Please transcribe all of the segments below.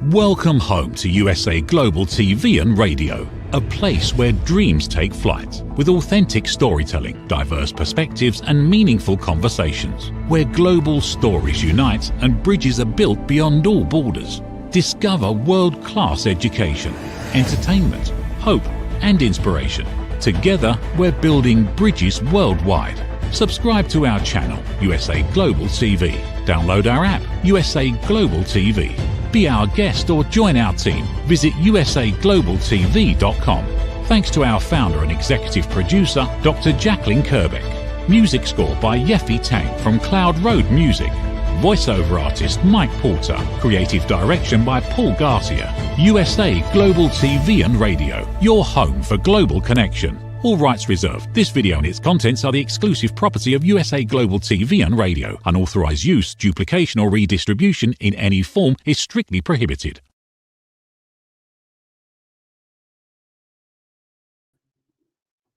Welcome home to USA Global TV and Radio, a place where dreams take flight, with authentic storytelling, diverse perspectives and meaningful conversations, where global stories unite and bridges are built beyond all borders. Discover world-class education, entertainment, hope and inspiration. Together, we're building bridges worldwide. Subscribe to our channel, USA Global TV. Download our app, USA Global TV. Be our guest or join our team. Visit usaglobaltv.com. Thanks to our founder and executive producer, Dr. Jacqueline Kerbeck. Music score by Yeffy Tang from Cloud Road Music. Voiceover artist Mike Porter. Creative direction by Paul Garcia. USA Global TV and Radio, your home for global connection. All rights reserved. This video and its contents are the exclusive property of USA Global TV and Radio. Unauthorized use, duplication or redistribution in any form is strictly prohibited.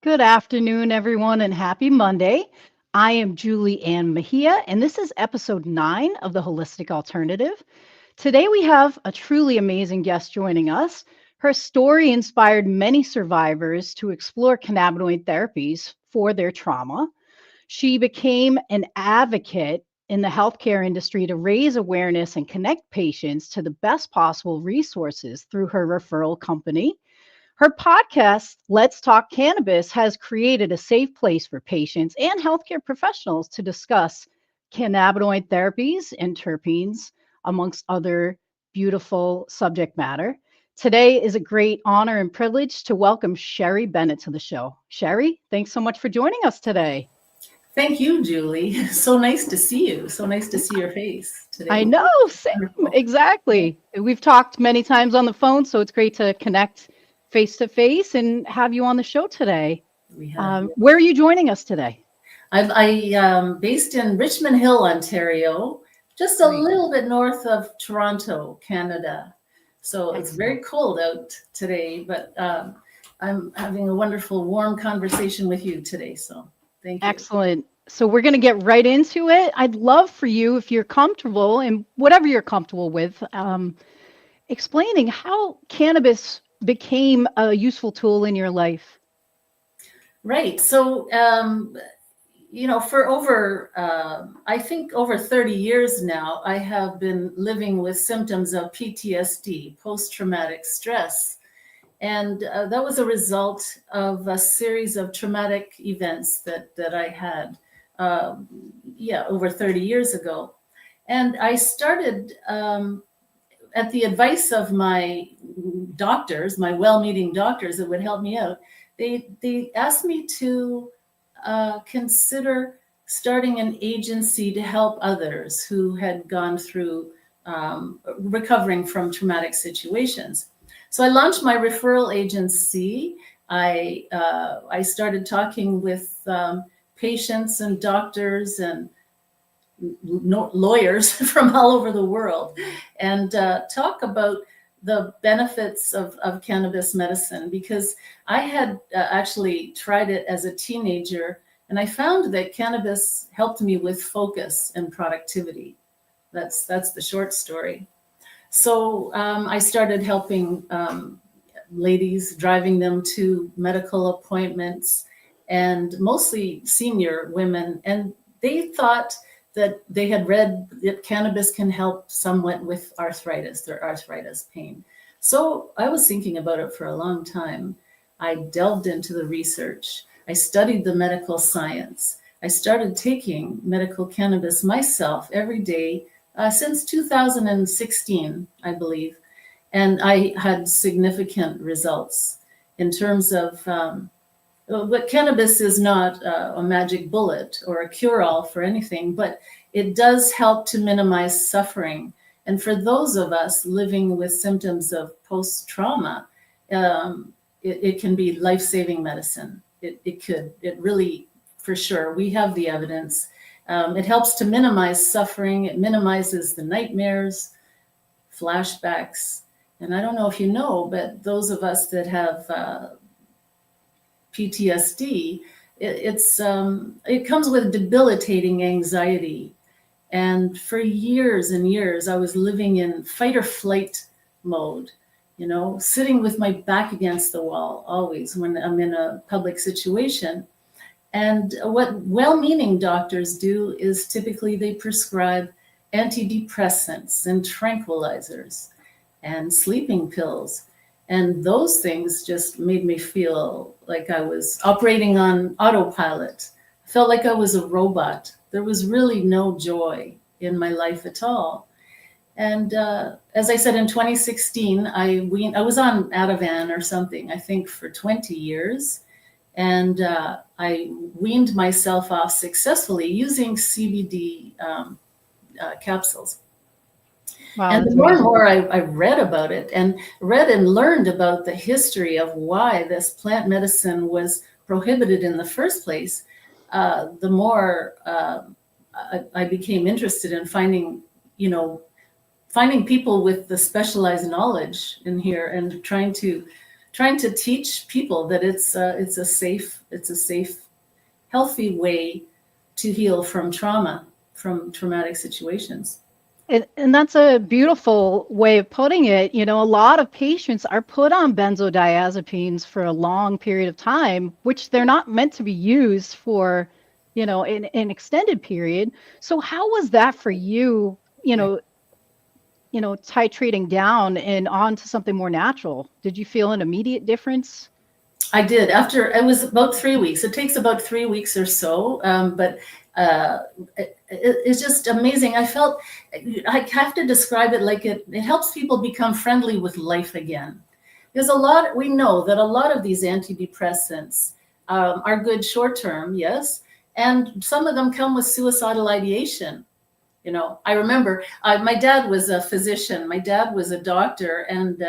Good afternoon, everyone, and happy Monday. I am Julie Ann Mejia, and this is episode 9 of the Holistic Alternative. Today we have a truly amazing guest joining us. Her story inspired many survivors to explore cannabinoid therapies for their trauma. She became an advocate in the healthcare industry to raise awareness and connect patients to the best possible resources through her referral company. Her podcast, Let's Talk Cannabis, has created a safe place for patients and healthcare professionals to discuss cannabinoid therapies and terpenes, amongst other beautiful subject matter. Today is a great honor and privilege to welcome Sherry Bennett to the show. Sherry, thanks so much for joining us today. Thank you, Julie. So nice to see you. So nice to see your face today. I know, same, exactly. We've talked many times on the phone, so it's great to connect face to face and have you on the show today. Where are you joining us today? I'm based in Richmond Hill, Ontario, just a little bit north of Toronto, Canada. So it's very cold out today, but I'm having a wonderful, warm conversation with you today. So thank you. Excellent. So we're going to get right into it. I'd love for you, if you're comfortable, and whatever you're comfortable with, explaining how cannabis became a useful tool in your life. Right. So, for over, I think over 30 years now, I have been living with symptoms of PTSD, post-traumatic stress. And that was a result of a series of traumatic events that I had, over 30 years ago. And I started, at the advice of my doctors, my well-meaning doctors that would help me out, they asked me to consider starting an agency to help others who had gone through recovering from traumatic situations. So I launched my referral agency. I started talking with patients and doctors and lawyers from all over the world and talk about the benefits of cannabis medicine, because I had actually tried it as a teenager, and I found that cannabis helped me with focus and productivity. That's the short story. So I started helping ladies, driving them to medical appointments, and mostly senior women, and they thought that they had read that cannabis can help somewhat with arthritis, their arthritis pain. So I was thinking about it for a long time. I delved into the research. I studied the medical science. I started taking medical cannabis myself every day since 2016, I believe. And I had significant results in terms of but cannabis is not a magic bullet or a cure-all for anything, but it does help to minimize suffering. And for those of us living with symptoms of post-trauma, it can be life-saving medicine. It really, for sure, we have the evidence. It helps to minimize suffering. It minimizes the nightmares, flashbacks. And I don't know if you know, but those of us that have PTSD, it comes with debilitating anxiety. And for years and years, I was living in fight or flight mode, sitting with my back against the wall always when I'm in a public situation. And what well-meaning doctors do is typically they prescribe antidepressants and tranquilizers and sleeping pills. And those things just made me feel like I was operating on autopilot. I felt like I was a robot. There was really no joy in my life at all. And as I said, in 2016, I was on Ativan or something, I think for 20 years. And I weaned myself off successfully using CBD capsules. Wow, And the that's more and amazing. more I read about it and read and learned about the history of why this plant medicine was prohibited in the first place, the more I became interested in finding people with the specialized knowledge in here and trying to teach people that it's a safe, healthy way to heal from trauma, from traumatic situations. And that's a beautiful way of putting it. A lot of patients are put on benzodiazepines for a long period of time, which they're not meant to be used for, an extended period. So how was that for you, titrating down and on to something more natural? Did you feel an immediate difference? I did. After it was about 3 weeks. It takes about 3 weeks or so, but it's just amazing. I felt I have to describe it like it helps people become friendly with life again. There's we know that a lot of these antidepressants are good short term, yes, and some of them come with suicidal ideation. I remember my dad was a physician. My dad was a doctor, and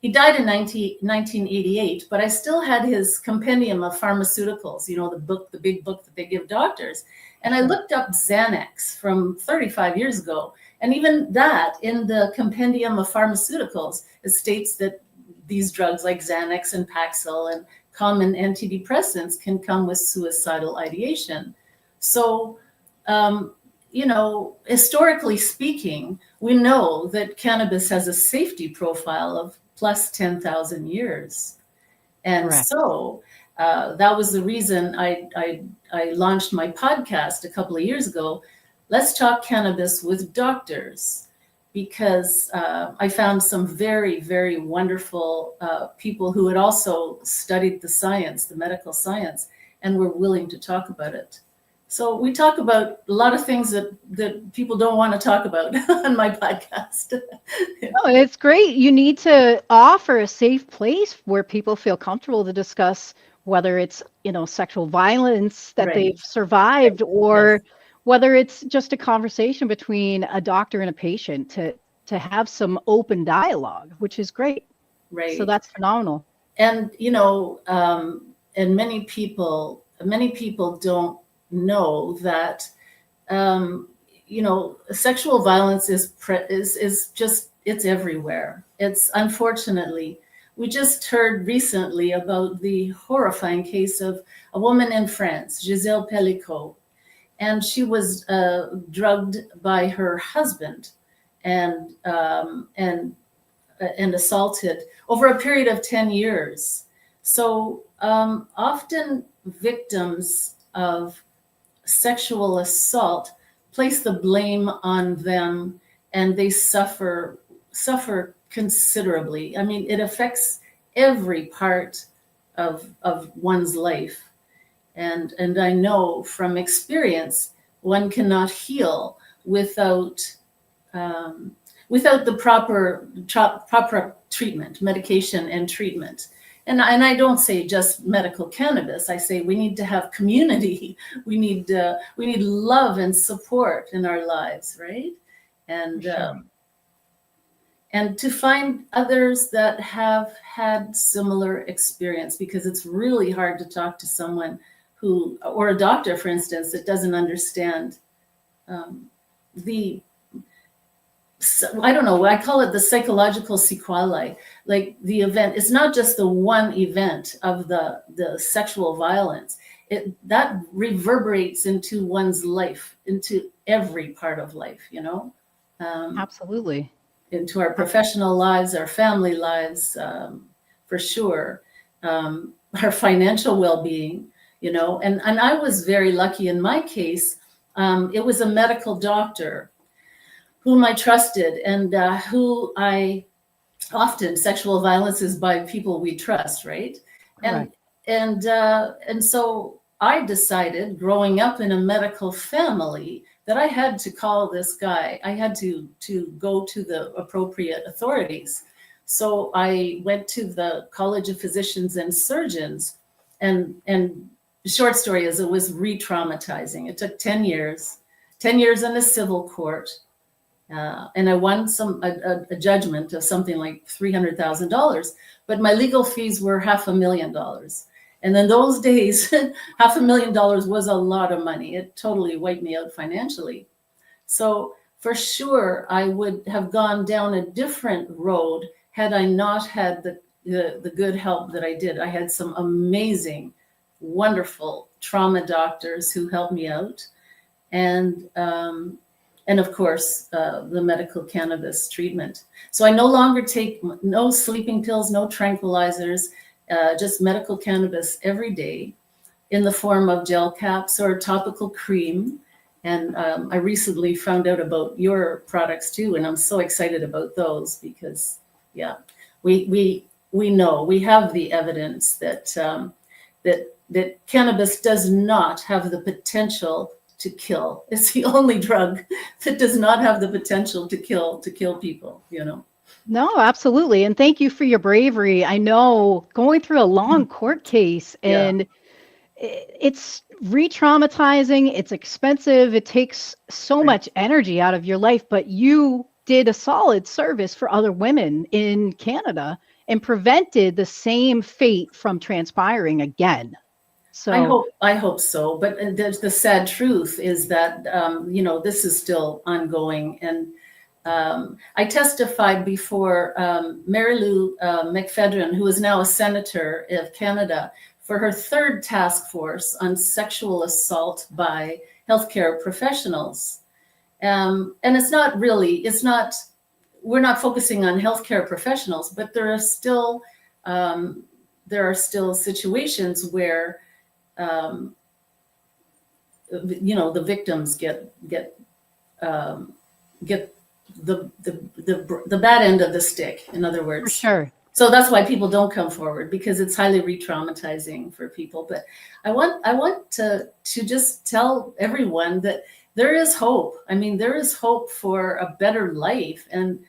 he died in 1988, but I still had his compendium of pharmaceuticals, the big book that they give doctors. And I looked up Xanax from 35 years ago. And even that, in the compendium of pharmaceuticals, it states that these drugs like Xanax and Paxil and common antidepressants can come with suicidal ideation. So, historically speaking, we know that cannabis has a safety profile of plus 10,000 years. And Correct. so that was the reason I launched my podcast a couple of years ago, Let's Talk Cannabis with Doctors, because I found some very, very wonderful people who had also studied the science, the medical science, and were willing to talk about it. So we talk about a lot of things that people don't want to talk about on my podcast. Oh, it's great. You need to offer a safe place where people feel comfortable to discuss whether it's, sexual violence that Right. they've survived, or Yes. whether it's just a conversation between a doctor and a patient to have some open dialogue, which is great. Right. So that's phenomenal. And and many people don't know that sexual violence is just, it's everywhere. It's unfortunately, we just heard recently about the horrifying case of a woman in France, Giselle Pellicot, and she was drugged by her husband and assaulted over a period of 10 years. So often victims of sexual assault place the blame on them, and they suffer considerably. I mean, it affects every part of one's life. And I know from experience, one cannot heal without the proper treatment, medication and treatment. And I don't say just medical cannabis. I say we need to have community. We need love and support in our lives, right? And Sure. and to find others that have had similar experience, because it's really hard to talk to someone who, or a doctor, for instance, that doesn't understand I don't know, I call it the psychological sequelae. Like the event, it's not just the one event of the sexual violence. That reverberates into one's life, into every part of life, Absolutely. into our professional lives, our family lives, for sure, our financial well-being, and I was very lucky in my case. It was a medical doctor whom I trusted, and who I often sexual violence is by people we trust, right? Correct. And so I decided, growing up in a medical family, that I had to call this guy. I had to go to the appropriate authorities. So I went to the College of Physicians and Surgeons, and the short story is it was re-traumatizing. It took 10 years in a civil court. And I won a judgment of something like $300,000, but my legal fees were $500,000. And in those days, $500,000 was a lot of money. It totally wiped me out financially. So for sure, I would have gone down a different road had I not had the good help that I did. I had some amazing, wonderful trauma doctors who helped me out. And of course, the medical cannabis treatment. So I no longer take no sleeping pills, no tranquilizers, just medical cannabis every day in the form of gel caps or topical cream. And I recently found out about your products too, and I'm so excited about those because, yeah, we know, we have the evidence that that cannabis does not have the potential to kill. It's the only drug that does not have the potential to kill people, No, absolutely. And thank you for your bravery. I know going through a long court case, and it's re-traumatizing, it's expensive, it takes so much energy out of your life, but you did a solid service for other women in Canada and prevented the same fate from transpiring again. So I hope so. But the sad truth is that, this is still ongoing. And I testified before Mary Lou McPhedran, who is now a senator of Canada, for her third task force on sexual assault by healthcare professionals. And we're not focusing on healthcare professionals, but there are still situations where the victims get the bad end of the stick, in other words. for sure. So that's why people don't come forward, because it's highly re-traumatizing for people. But I want to just tell everyone that there is hope. I mean, there is hope for a better life, and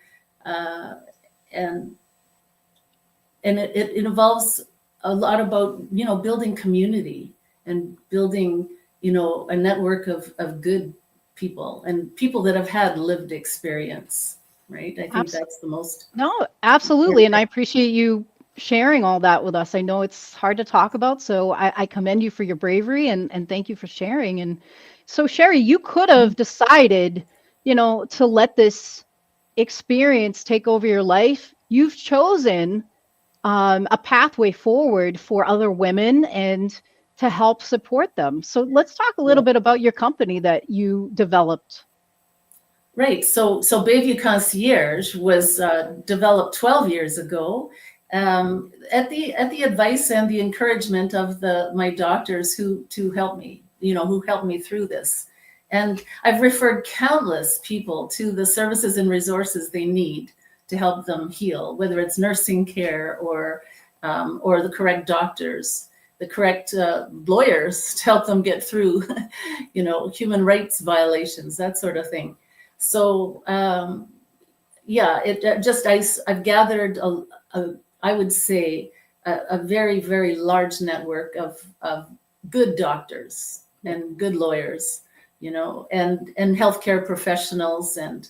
it involves a lot about building community and building a network of good people and people that have had lived experience. Right. I think that's the most. No, absolutely. And I appreciate you sharing all that with us. I know it's hard to talk about, so I commend you for your bravery and thank you for sharing. And so, Sherry, you could have decided, to let this experience take over your life. You've chosen a pathway forward for other women and to help support them. So let's talk a little bit about your company that you developed. Right. So Bayview Concierge was developed 12 years ago at the advice and the encouragement of my doctors who helped me, who helped me through this. And I've referred countless people to the services and resources they need to help them heal, whether it's nursing care or the correct doctors, the correct lawyers to help them get through, human rights violations, that sort of thing. So, I've gathered I would say a very, very large network of good doctors and good lawyers, and healthcare professionals and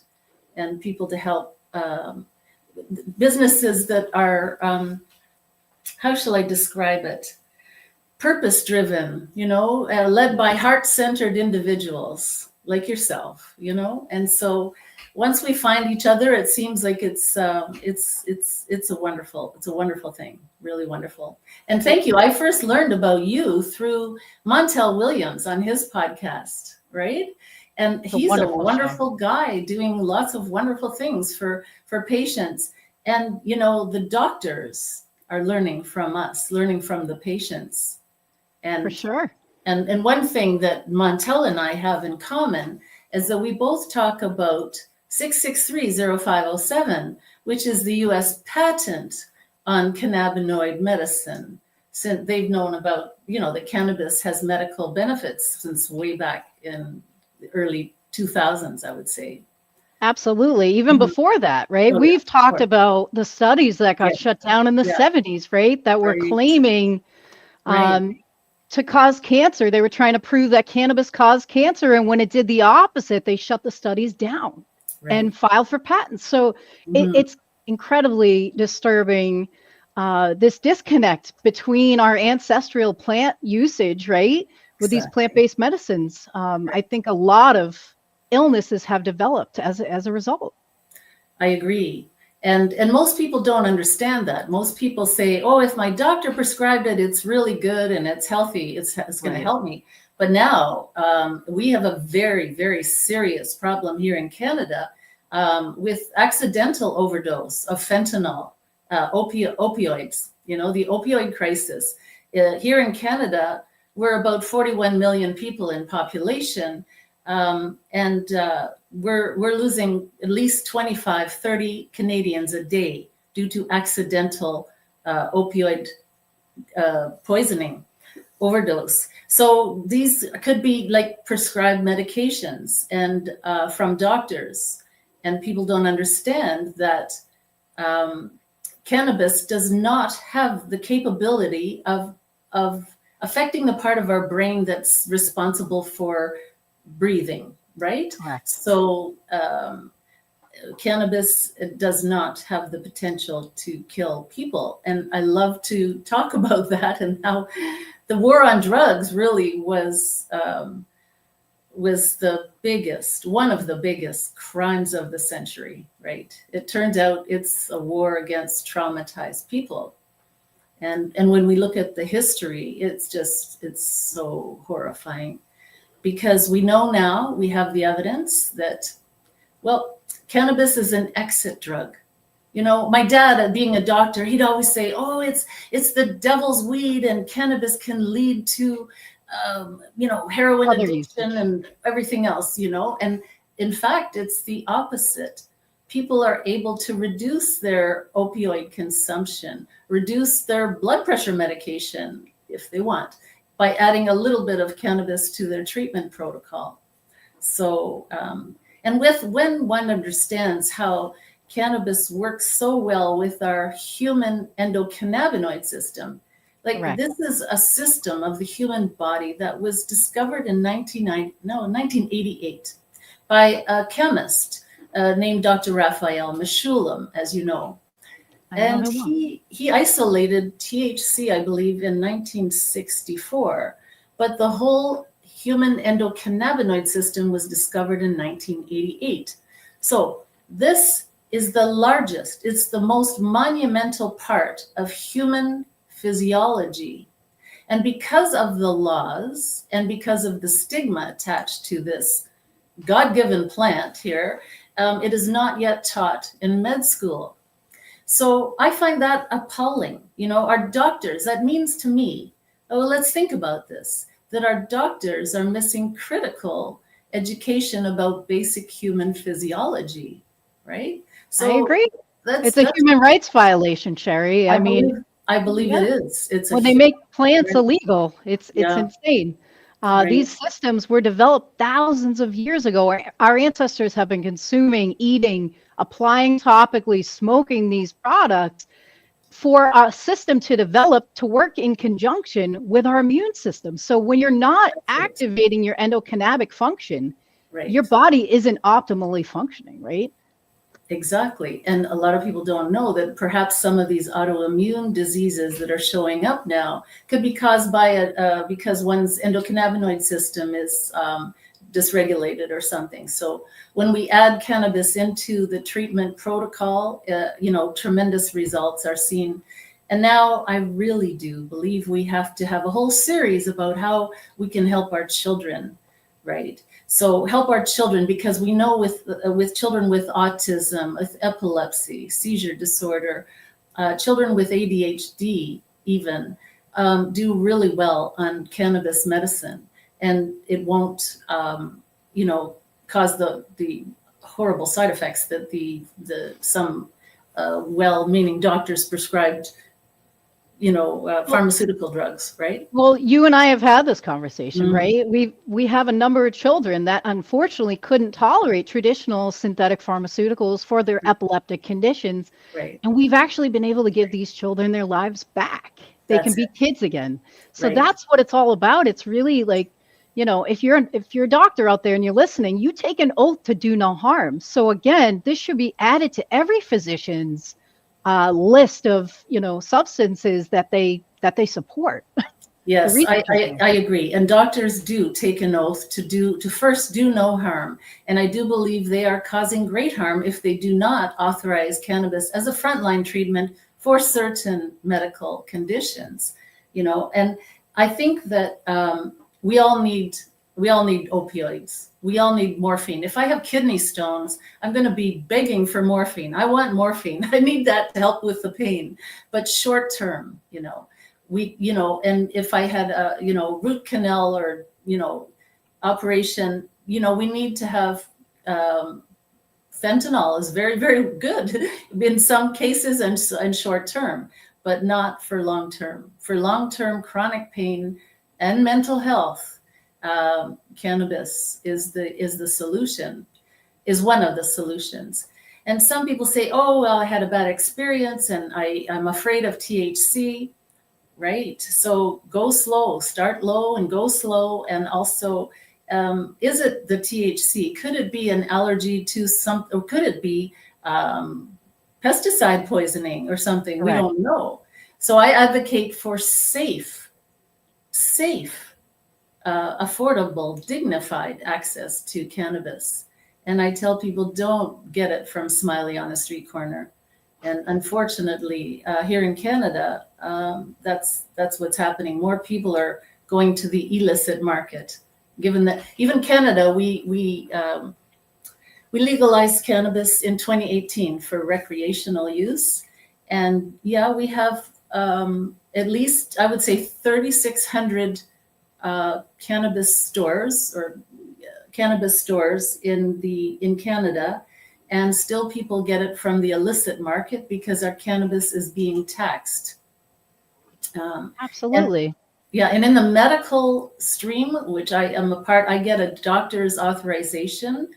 people to help businesses that are, how shall I describe it? Purpose-driven, led by heart-centered individuals like yourself, and so once we find each other, it seems like it's a wonderful thing, really wonderful. And thank you. I first learned about you through Montel Williams on his podcast, right? And It's a he's a wonderful show. wonderful guy doing lots of wonderful things for patients. And, you know, the doctors are learning from us, learning from the patients. And For sure. And one thing that Montel and I have in common is that we both talk about 6630507, which is the US patent on cannabinoid medicine. Since they've known about, you know, that cannabis has medical benefits since way back in the early 2000s, I would say. Absolutely. Even before that, right? Oh, yeah, We've talked sure. about the studies that got Yeah. shut down in the Yeah. 70s, right? That were Right. claiming Right. to cause cancer. They were trying to prove that cannabis caused cancer. And when it did the opposite, they shut the studies down and Right. filed for patents. So Mhm. it's incredibly disturbing, this disconnect between our ancestral plant usage, right? With these Exactly. plant-based medicines. I think a lot of illnesses have developed as a result. I agree. And most people don't understand that. Most people say, oh, if my doctor prescribed it, it's really good and it's healthy, it's going to Right. help me. But now we have a very, very serious problem here in Canada with accidental overdose of fentanyl, opioids, you know, the opioid crisis. Here in Canada, we're about 41 million people in population. We're losing at least 25, 30 Canadians a day due to accidental opioid poisoning, overdose. So these could be like prescribed medications and from doctors. And people don't understand that cannabis does not have the capability of affecting the part of our brain that's responsible for breathing, right? Correct. So cannabis does not have the potential to kill people. And I love to talk about that and how the war on drugs really was one of the biggest crimes of the century, right? It turns out it's a war against traumatized people. And when we look at the history, it's so horrifying. Because we know now, we have the evidence that, well, cannabis is an exit drug. You know, my dad, being a doctor, he'd always say, oh, it's the devil's weed and cannabis can lead to, you know, heroin Other addiction usage. and everything else, you know. And in fact, it's the opposite. People are able to reduce their opioid consumption, reduce their blood pressure medication if they want, by adding a little bit of cannabis to their treatment protocol. So, and when one understands how cannabis works so well with our human endocannabinoid system, like Correct. this is a system of the human body that was discovered in 1988 by a chemist named Dr. Raphael Mechoulam, as you know. And he isolated THC, I believe, in 1964, but the whole human endocannabinoid system was discovered in 1988. So this is the largest, it's the most monumental part of human physiology. And because of the laws and because of the stigma attached to this God-given plant here, it is not yet taught in med school. So I find that appalling. You know, our doctors, that means to me, oh, let's think about this, that our doctors are missing critical education about basic human physiology, right? So I agree. That's It's a human rights violation, Sherry. I mean, I believe yeah. it is. It's when they make plants illegal, it's Yeah. insane. Right. These systems were developed thousands of years ago. Our ancestors have been consuming, eating, applying topically, smoking these products for a system to develop to work in conjunction with our immune system. So when you're not activating your endocannabinoid function, Right. your body isn't optimally functioning, right? Exactly. And a lot of people don't know that perhaps some of these autoimmune diseases that are showing up now could be caused by because one's endocannabinoid system is dysregulated or something. So when we add cannabis into the treatment protocol, you know, tremendous results are seen. And now I really do believe we have to have a whole series about how we can help our children right? So help our children, because we know with children with autism, with epilepsy, seizure disorder, children with ADHD even do really well on cannabis medicine, and it won't, cause the horrible side effects that some well-meaning doctors prescribed, pharmaceutical drugs, right? Well, you and I have had this conversation, right? We have a number of children that unfortunately couldn't tolerate traditional synthetic pharmaceuticals for their epileptic conditions. Right. And we've actually been able to give these children their lives back. They can be kids again. So that's what it's all about. It's really like, if you're a doctor out there and you're listening, you take an oath to do no harm. So again, this should be added to every physician's list of substances that they support. Yes, I agree. And doctors do take an oath to first do no harm. And I do believe they are causing great harm if they do not authorize cannabis as a frontline treatment for certain medical conditions. And I think that we all need opioids. We all need morphine. If I have kidney stones, I'm going to be begging for morphine. I want morphine. I need that to help with the pain. But short term, and if I had a, root canal or, operation, we need to have fentanyl is very, very good in some cases and short term, but not for long term. For long term chronic pain and mental health, cannabis is the solution, is one of the solutions. And some people say, oh, well, I had a bad experience and I'm afraid of THC, right? So go slow, start low and go slow. And also, is it the THC? Could it be an allergy to something, or could it be pesticide poisoning or something? Correct. We don't know. So I advocate for safe, affordable, dignified access to cannabis. And I tell people, don't get it from Smiley on a street corner. And unfortunately, here in Canada, that's what's happening. More people are going to the illicit market. Given that even Canada, we legalized cannabis in 2018 for recreational use. And yeah, we have at least, I would say, 3,600 cannabis stores in Canada, and still people get it from the illicit market because our cannabis is being taxed. Absolutely. And in the medical stream, which I am a part, I get a doctor's authorization,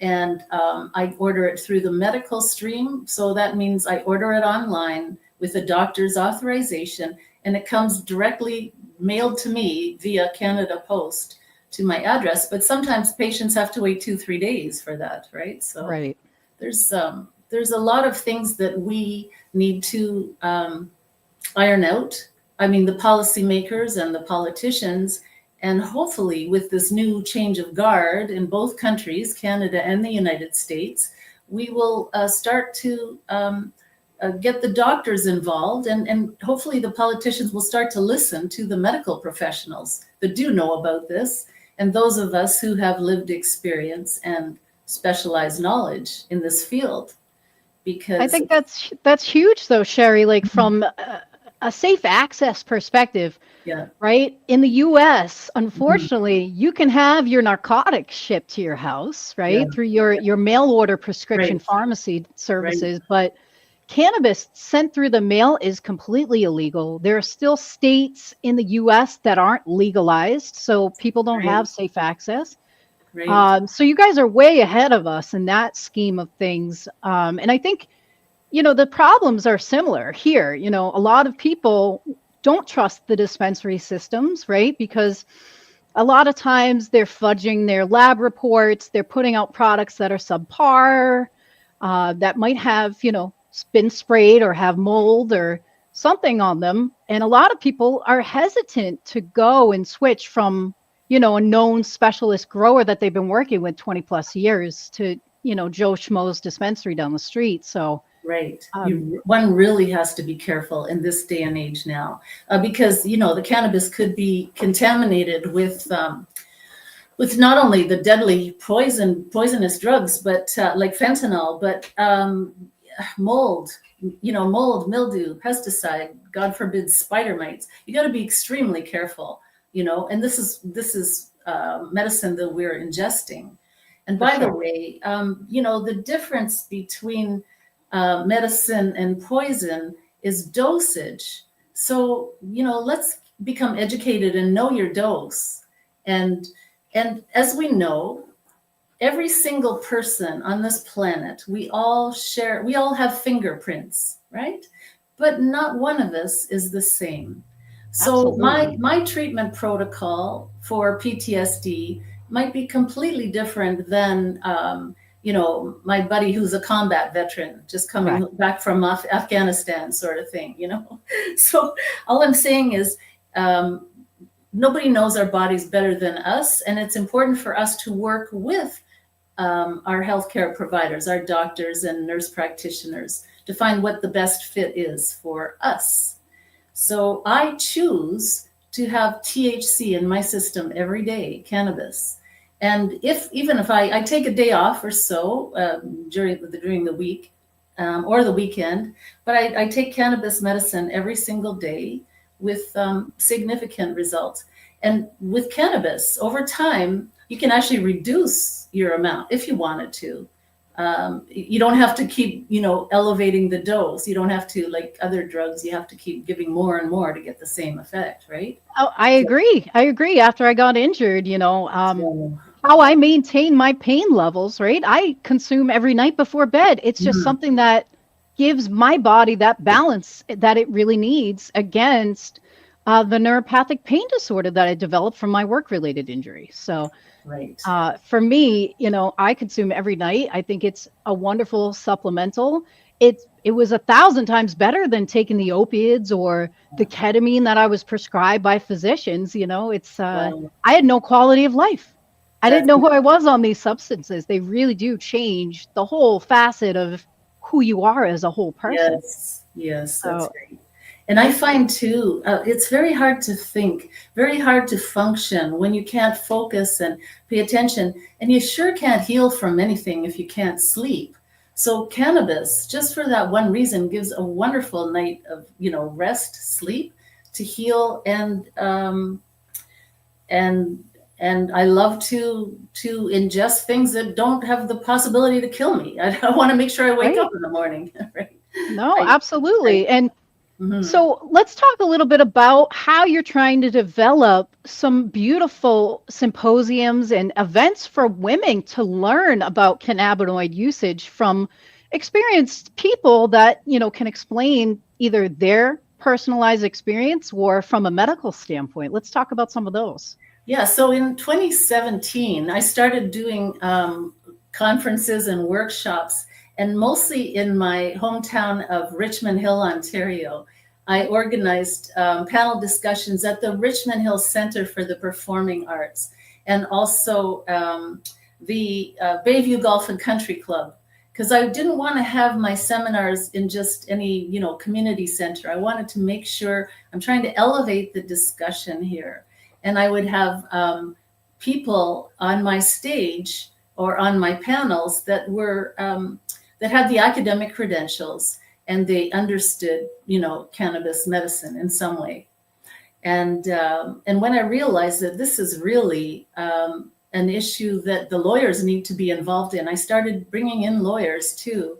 and I order it through the medical stream. So that means I order it online with a doctor's authorization, and it comes directly mailed to me via Canada Post to my address. But sometimes patients have to wait 2-3 days for that, right? So there's a lot of things that we need to iron out. I mean, the policymakers and the politicians, and hopefully with this new change of guard in both countries, Canada and the United States, we will start to get the doctors involved, and hopefully the politicians will start to listen to the medical professionals that do know about this, and those of us who have lived experience and specialized knowledge in this field. Because I think that's huge though, Sherry, like from a safe access perspective, right? In the US, unfortunately, you can have your narcotics shipped to your house, right? Through your mail order prescription pharmacy services, but cannabis sent through the mail is completely illegal. There are still states in the US that aren't legalized, so people don't have safe access. So you guys are way ahead of us in that scheme of things. And I think, the problems are similar here. A lot of people don't trust the dispensary systems, right? Because a lot of times they're fudging their lab reports. They're putting out products that are subpar, that might have, been sprayed or have mold or something on them. And a lot of people are hesitant to go and switch from, a known specialist grower that they've been working with 20 plus years to, Joe Schmo's dispensary down the street. So one really has to be careful in this day and age now, because, the cannabis could be contaminated with with not only the deadly poisonous drugs, but like fentanyl, but mold, mold, mildew, pesticide, God forbid, spider mites. You got to be extremely careful, and this is medicine that we're ingesting. And by the way, the difference between medicine and poison is dosage. So, let's become educated and know your dose. And as we know, every single person on this planet, we all have fingerprints, right? But not one of us is the same. So my treatment protocol for PTSD might be completely different than my buddy who's a combat veteran just coming back from Afghanistan, sort of thing. So all I'm saying is nobody knows our bodies better than us, and it's important for us to work with our healthcare providers, our doctors and nurse practitioners, to find what the best fit is for us. So I choose to have THC in my system every day, cannabis. And even if I take a day off or so during the week or the weekend, but I take cannabis medicine every single day with significant results. And with cannabis, over time, you can actually reduce your amount if you wanted to. You don't have to keep, elevating the dose. You don't have to, like other drugs, you have to keep giving more and more to get the same effect, right? Oh, I agree. After I got injured, how I maintain my pain levels, right? I consume every night before bed. It's just something that gives my body that balance that it really needs against the neuropathic pain disorder that I developed from my work-related injury. So for me, I consume every night. I think it's a wonderful supplemental. It was 1,000 times better than taking the opiates or the ketamine that I was prescribed by physicians. I had no quality of life. I didn't know who I was on these substances. They really do change the whole facet of who you are as a whole person. Yes, that's great. And I find too, it's very hard to think, very hard to function when you can't focus and pay attention. And you sure can't heal from anything if you can't sleep. So cannabis, just for that one reason, gives a wonderful night of, rest, sleep, to heal. And I love to ingest things that don't have the possibility to kill me. I want to make sure I wake up in the morning. Right? No, absolutely. And so let's talk a little bit about how you're trying to develop some beautiful symposiums and events for women to learn about cannabinoid usage from experienced people that, can explain either their personalized experience or from a medical standpoint. Let's talk about some of those. Yeah, so in 2017, I started doing conferences and workshops, and mostly in my hometown of Richmond Hill, Ontario. I organized panel discussions at the Richmond Hill Center for the Performing Arts, and also the Bayview Golf and Country Club, because I didn't want to have my seminars in just any, community center. I wanted to make sure I'm trying to elevate the discussion here. And I would have people on my stage or on my panels that were that had the academic credentials and they understood, cannabis medicine in some way. And when I realized that this is really an issue that the lawyers need to be involved in, I started bringing in lawyers too.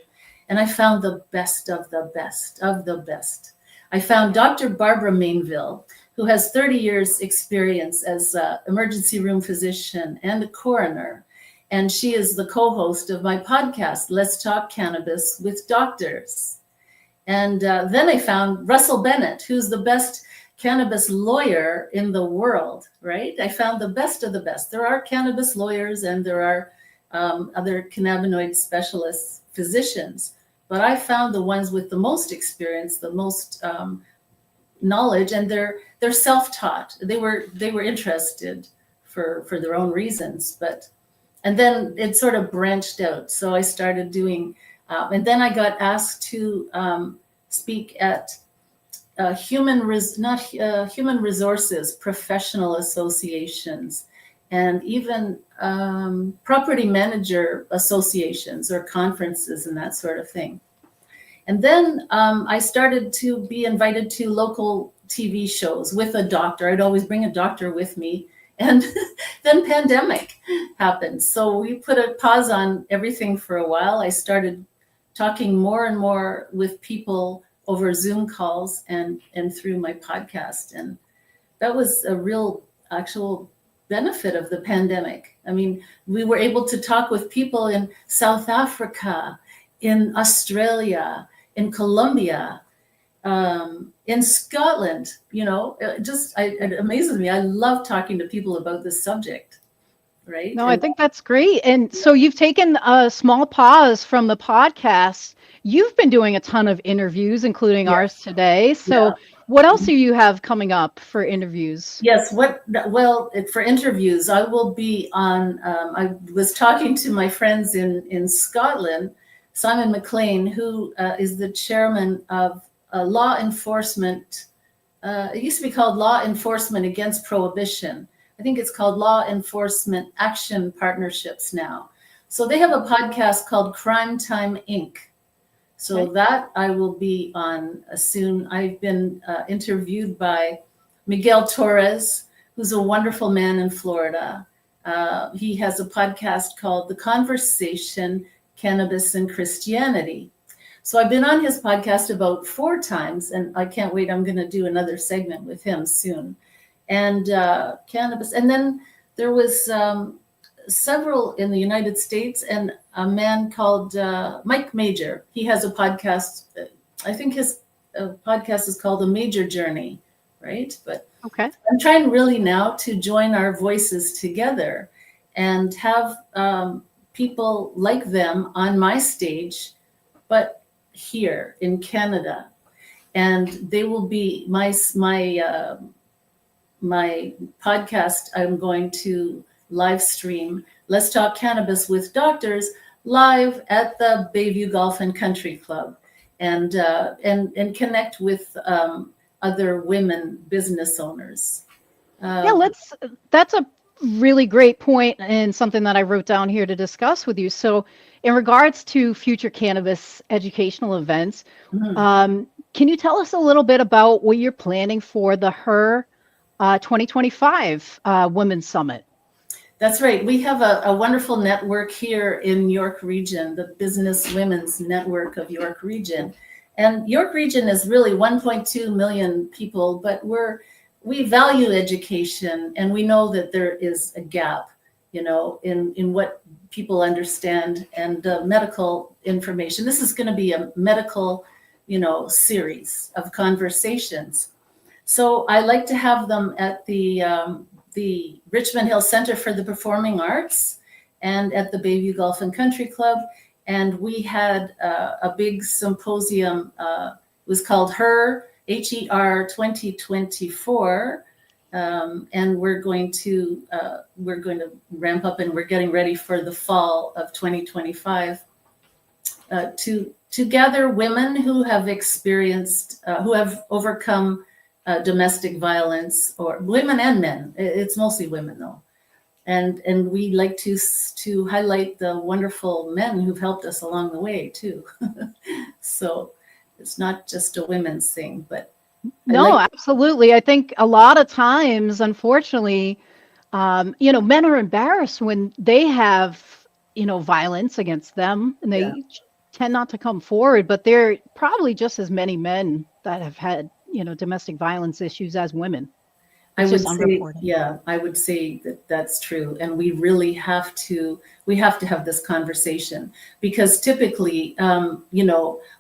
And I found the best of the best of the best. I found Dr. Barbara Mainville, who has 30 years experience as an emergency room physician and a coroner. And she is the co-host of my podcast, Let's Talk Cannabis with Doctors. And then I found Russell Bennett, who's the best cannabis lawyer in the world, right? I found the best of the best. There are cannabis lawyers and there are other cannabinoid specialists, physicians, but I found the ones with the most experience, the most knowledge, and they're self-taught. They were interested for their own reasons, and then it sort of branched out. So I started doing, and then I got asked to speak at human resources professional associations, and even property manager associations or conferences and that sort of thing. And then I started to be invited to local TV shows with a doctor. I'd always bring a doctor with me. And then pandemic happened. So we put a pause on everything for a while. I started talking more and more with people over Zoom calls and through my podcast. And that was a real actual benefit of the pandemic. I mean, we were able to talk with people in South Africa, in Australia, in Colombia, in Scotland. You know, it amazes me. I love talking to people about this subject, right? No, I think that's great. And so you've taken a small pause from the podcast. You've been doing a ton of interviews, including ours today. So what else do you have coming up for interviews? Yes. For interviews, I will be on, I was talking to my friends in Scotland, Simon McLean, who is the chairman of law enforcement. It used to be called Law Enforcement Against Prohibition. I think it's called Law Enforcement Action Partnerships now. So they have a podcast called Crime Time Inc. So that I will be on soon. I've been interviewed by Miguel Torres, who's a wonderful man in Florida. He has a podcast called The Conversation, Cannabis and Christianity. So I've been on his podcast about 4 times, and I can't wait. I'm going to do another segment with him soon. And cannabis. And then there was several in the United States, and a man called Mike MEJIA. He has a podcast. I think his podcast is called The Major Journey, right? But I'm trying really now to join our voices together and have people like them on my stage, but here in Canada. And they will be my podcast. I'm going to live stream Let's Talk Cannabis with Doctors live at the Bayview Golf and Country Club, and connect with other women business owners. That's a really great point, and something that I wrote down here to discuss with you. So in regards to future cannabis educational events, can you tell us a little bit about what you're planning for the HER 2025 Women's Summit? That's right. We have a wonderful network here in York Region, the Business Women's Network of York Region. And York Region is really 1.2 million people, but we value education, and we know that there is a gap, you know, in what people understand and medical information. This is going to be a medical, you know, series of conversations. So I like to have them at the Richmond Hill Center for the Performing Arts and at the Bayview Golf and Country Club. And we had a big symposium. It was called HER 2024. And we're going to ramp up, and we're getting ready for the fall of 2025 to gather women who have experienced, who have overcome domestic violence, or women and men. It's mostly women though. And we like to highlight the wonderful men who've helped us along the way too. So it's not just a women's thing, but absolutely. I think a lot of times, unfortunately, men are embarrassed when they have, violence against them, and they tend not to come forward, but there are probably just as many men that have had, domestic violence issues as women. I would say that that's true. And we really have to have this conversation, because typically,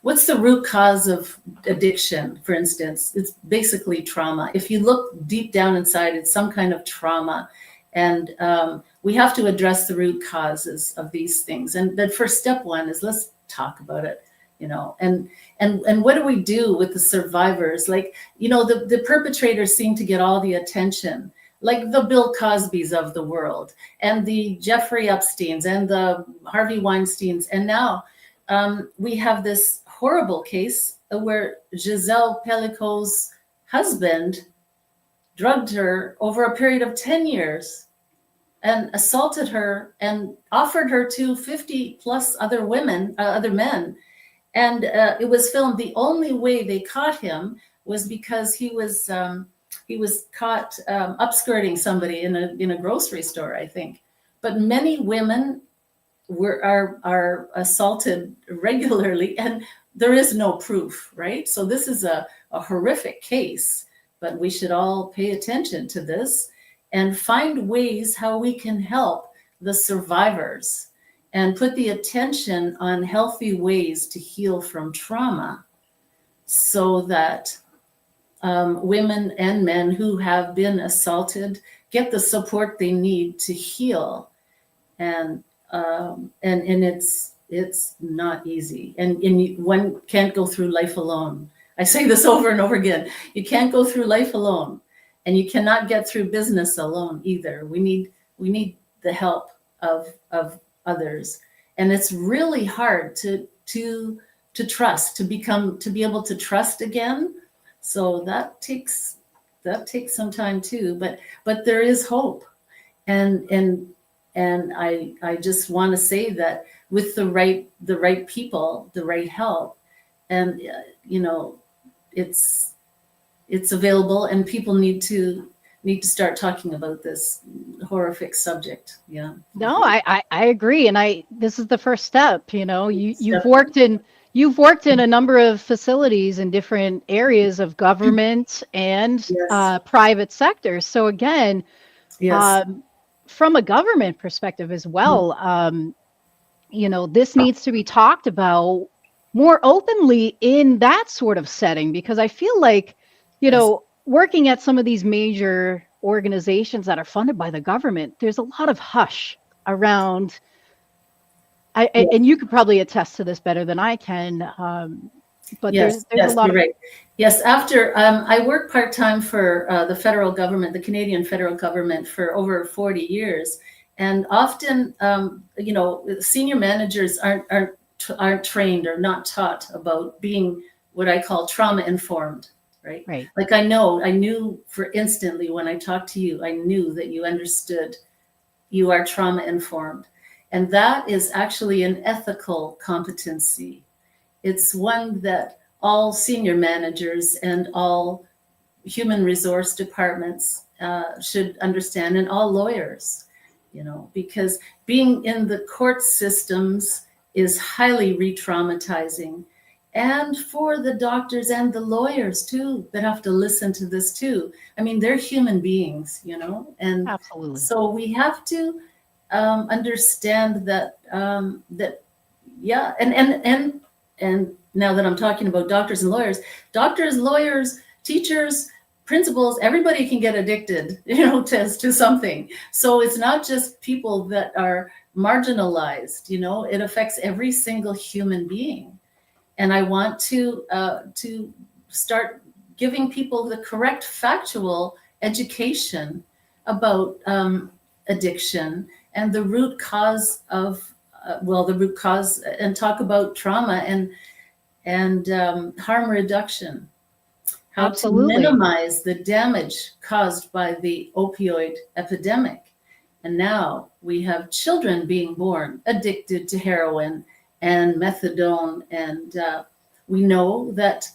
what's the root cause of addiction, for instance? It's basically trauma. If you look deep down inside, it's some kind of trauma. And we have to address the root causes of these things. And the first step one is, let's talk about it. And what do we do with the survivors? Like, the perpetrators seem to get all the attention, like the Bill Cosbys of the world, and the Jeffrey Epsteins, and the Harvey Weinsteins. And now we have this horrible case where Giselle Pellicot's husband drugged her over a period of 10 years. and assaulted her and offered her to 50 plus other women, other men. And it was filmed. The only way they caught him was because he was caught upskirting somebody in a grocery store, I think. But many women are assaulted regularly, and there is no proof, right? So this is a horrific case, but we should all pay attention to this and find ways how we can help the survivors and put the attention on healthy ways to heal from trauma, so that women and men who have been assaulted get the support they need to heal. And it's not easy. And one can't go through life alone. I say this over and over again. You can't go through life alone, and you cannot get through business alone either. We need the help of others. And it's really hard to trust, to be able to trust again. So that takes some time too, but there is hope. And I just want to say that with the right people, the right help, and it's available, and people need to start talking about this horrific subject. Yeah. No, I agree, and this is the first step. You've worked in a number of facilities in different areas of government and Yes. private sector. So again, Yes. from a government perspective as well, this needs to be talked about more openly in that sort of setting, because I feel like, working at some of these major organizations that are funded by the government, there's a lot of hush around. And you could probably attest to this better than I can. But Yes, there's a lot you're of right. Yes, after I worked part-time for the federal government, the Canadian federal government, for over 40 years. And often, senior managers aren't trained or not taught about being what I call trauma informed, right? Right. Like I knew for instantly when I talked to you, I knew that you understood, you are trauma informed. And that is actually an ethical competency. It's one that all senior managers and all human resource departments should understand, and all lawyers, because being in the court systems is highly re-traumatizing. And for the doctors and the lawyers too, that have to listen to this too. I mean, they're human beings, and Absolutely. So we have to understand that, and now that I'm talking about doctors and lawyers, teachers, principals, everybody can get addicted, to something. So it's not just people that are marginalized, it affects every single human being. And I want to start giving people the correct factual education about addiction and the root cause of, and talk about trauma and harm reduction, how Absolutely. to minimize the damage caused by the opioid epidemic. And now we have children being born addicted to heroin and methadone. And we know that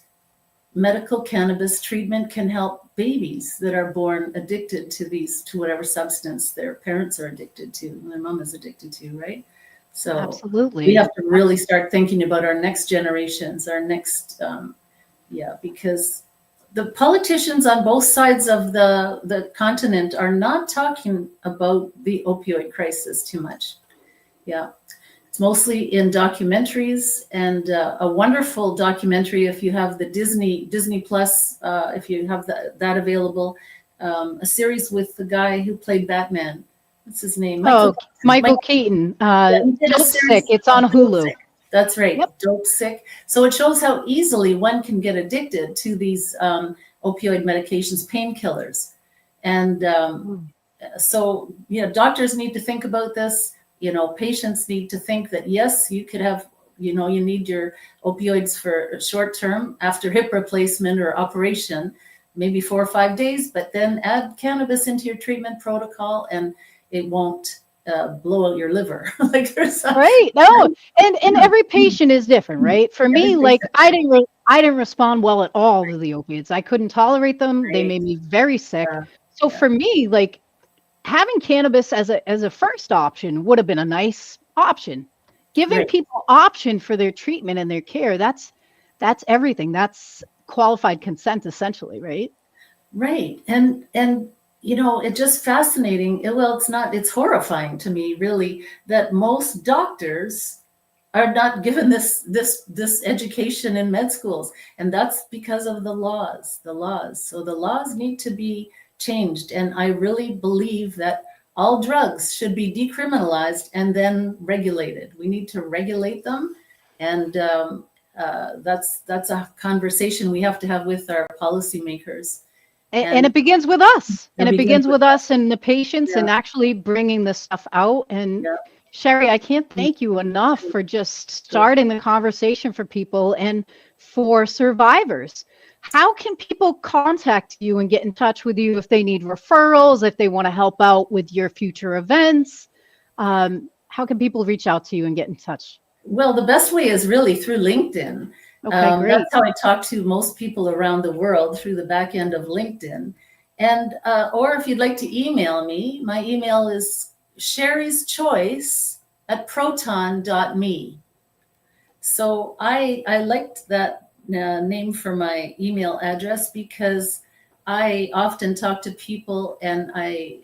medical cannabis treatment can help babies that are born addicted to whatever substance their parents are addicted to, their mom is addicted to, right? So Absolutely. we have to really start thinking about our next generations, because the politicians on both sides of the continent are not talking about the opioid crisis too much. Yeah. It's mostly in documentaries, and a wonderful documentary, if you have the Disney Plus, if you have that available, a series with the guy who played Batman. What's his name? Michael Keaton. Dope Sick. It's on Hulu. Sick. That's right. Yep. Dope Sick. So it shows how easily one can get addicted to these opioid medications, painkillers. And so, doctors need to think about this. Patients need to think that, yes, you could have, you need your opioids for short term after hip replacement or operation, maybe 4 or 5 days, but then add cannabis into your treatment protocol. And it won't blow out your liver. Like there's right. No, and every patient is different, right? For me, like I didn't respond well at all to the opiates. I couldn't tolerate them. They made me very sick. So for me, like having cannabis as a first option would have been a nice option. Giving people option for their treatment and their care, that's everything. That's qualified consent essentially, right? Right. And it's just fascinating. Well, it's horrifying to me, really, that most doctors are not given this education in med schools. And that's because of the laws. So the laws need to be changed. And I really believe that all drugs should be decriminalized and then regulated. We need to regulate them. And that's a conversation we have to have with our policymakers. And it begins with us. And it begins with us and the patients and actually bringing this stuff out. And Sherry, I can't thank you enough for just starting the conversation for people and for survivors. How can people contact you and get in touch with you if they need referrals, if they want to help out with your future events? How can people reach out to you and get in touch? Well, the best way is really through LinkedIn. Okay, great. That's how I talk to most people around the world, through the back end of LinkedIn. And or if you'd like to email me, my email is sherryschoice@proton.me. So I liked that name for my email address because I often talk to people and I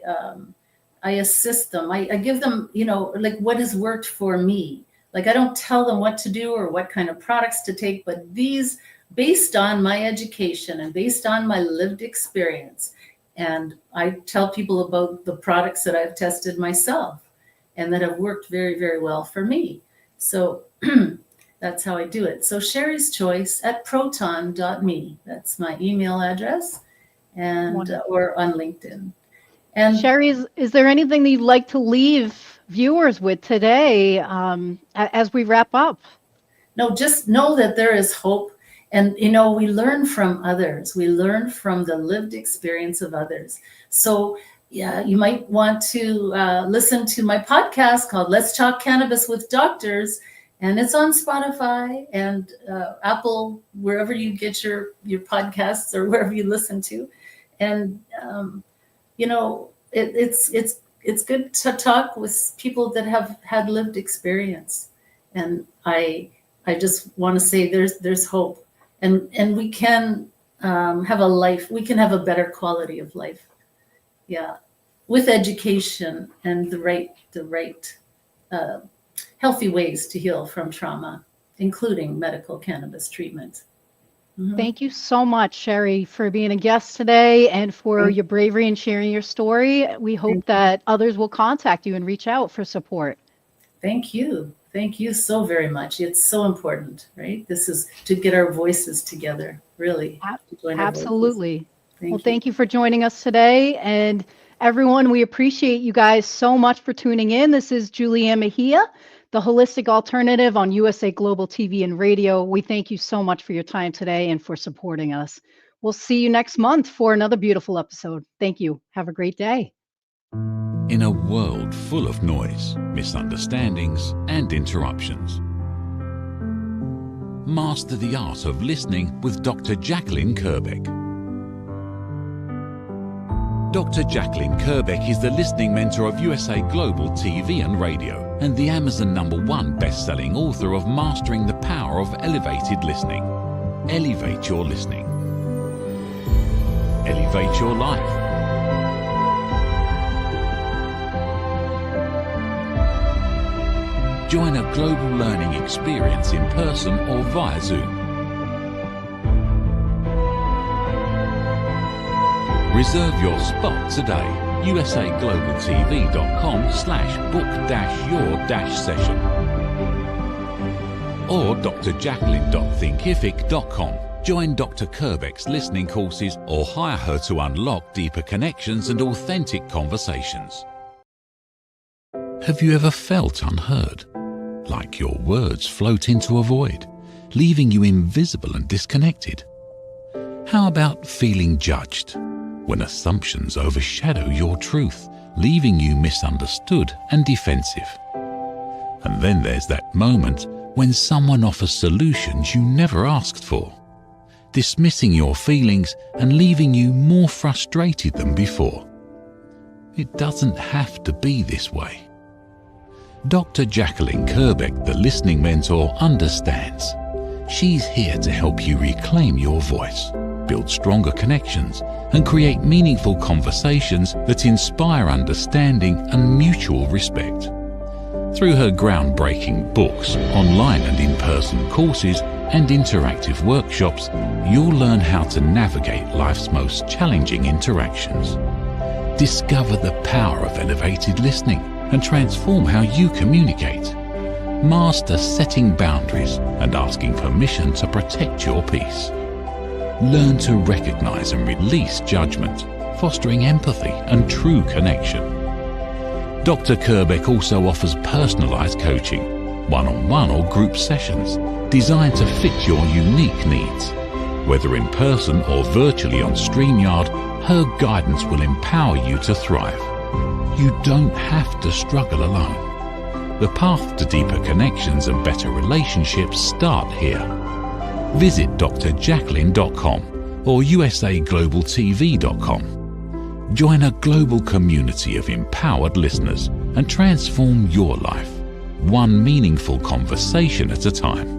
assist them. I give them, like what has worked for me. Like I don't tell them what to do or what kind of products to take, but these based on my education and based on my lived experience. And I tell people about the products that I've tested myself and that have worked very, very well for me. So that's how I do it. So sherryschoice@proton.me. That's my email address, and or on LinkedIn. And Sherry, is there anything that you'd like to leave viewers with today as we wrap up? No, just know that there is hope. And, we learn from others. We learn from the lived experience of others. So, yeah, you might want to listen to my podcast called Let's Talk Cannabis with Doctors. And it's on Spotify and Apple, wherever you get your podcasts or wherever you listen to. And, it's good to talk with people that have had lived experience. And I just want to say there's hope. And we can have a life, we can have a better quality of life. Yeah. With education and the right healthy ways to heal from trauma, including medical cannabis treatment. Mm-hmm. Thank you so much, Sherry, for being a guest today and for your bravery and sharing your story. We hope that others will contact you and reach out for support. Thank you. Thank you so very much. It's so important, right? This is to get our voices together, really. Absolutely. Thank you for joining us today. And everyone, we appreciate you guys so much for tuning in. This is Julianne Mejia, the Holistic Alternative on USA Global TV and Radio. We thank you so much for your time today and for supporting us. We'll see you next month for another beautiful episode. Thank you. Have a great day. In a world full of noise, misunderstandings, and interruptions, master the art of listening with Dr. Jacqueline Kerbeck. Dr. Jacqueline Kerbeck is the listening mentor of USA Global TV and Radio and the Amazon #1 best-selling author of Mastering the Power of Elevated Listening. Elevate your listening. Elevate your life. Join a global learning experience in person or via Zoom. Reserve your spot today. usaglobaltv.com/book-your-session or drjacqueline.thinkific.com. Join Dr. Kerbeck's listening courses or hire her to unlock deeper connections and authentic conversations. Have you ever felt unheard? Like your words float into a void, leaving you invisible and disconnected? How about feeling judged? when assumptions overshadow your truth, leaving you misunderstood and defensive. And then there's that moment when someone offers solutions you never asked for, dismissing your feelings and leaving you more frustrated than before. It doesn't have to be this way. Dr. Jacqueline Kerbeck, the listening mentor, understands. She's here to help you reclaim your voice, build stronger connections, and create meaningful conversations that inspire understanding and mutual respect. Through her groundbreaking books, online and in-person courses, and interactive workshops, you'll learn how to navigate life's most challenging interactions. Discover the power of elevated listening and transform how you communicate. Master setting boundaries and asking permission to protect your peace. Learn to recognize and release judgment, fostering empathy and true connection. Dr. Kerbeck also offers personalized coaching, one-on-one or group sessions designed to fit your unique needs. Whether in person or virtually on StreamYard, her guidance will empower you to thrive. You don't have to struggle alone. The path to deeper connections and better relationships start here. Visit drjacqueline.com or usaglobaltv.com. Join a global community of empowered listeners and transform your life, one meaningful conversation at a time.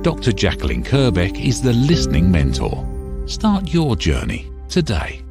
Dr. Jacqueline Kerbeck is the listening mentor. Start your journey today.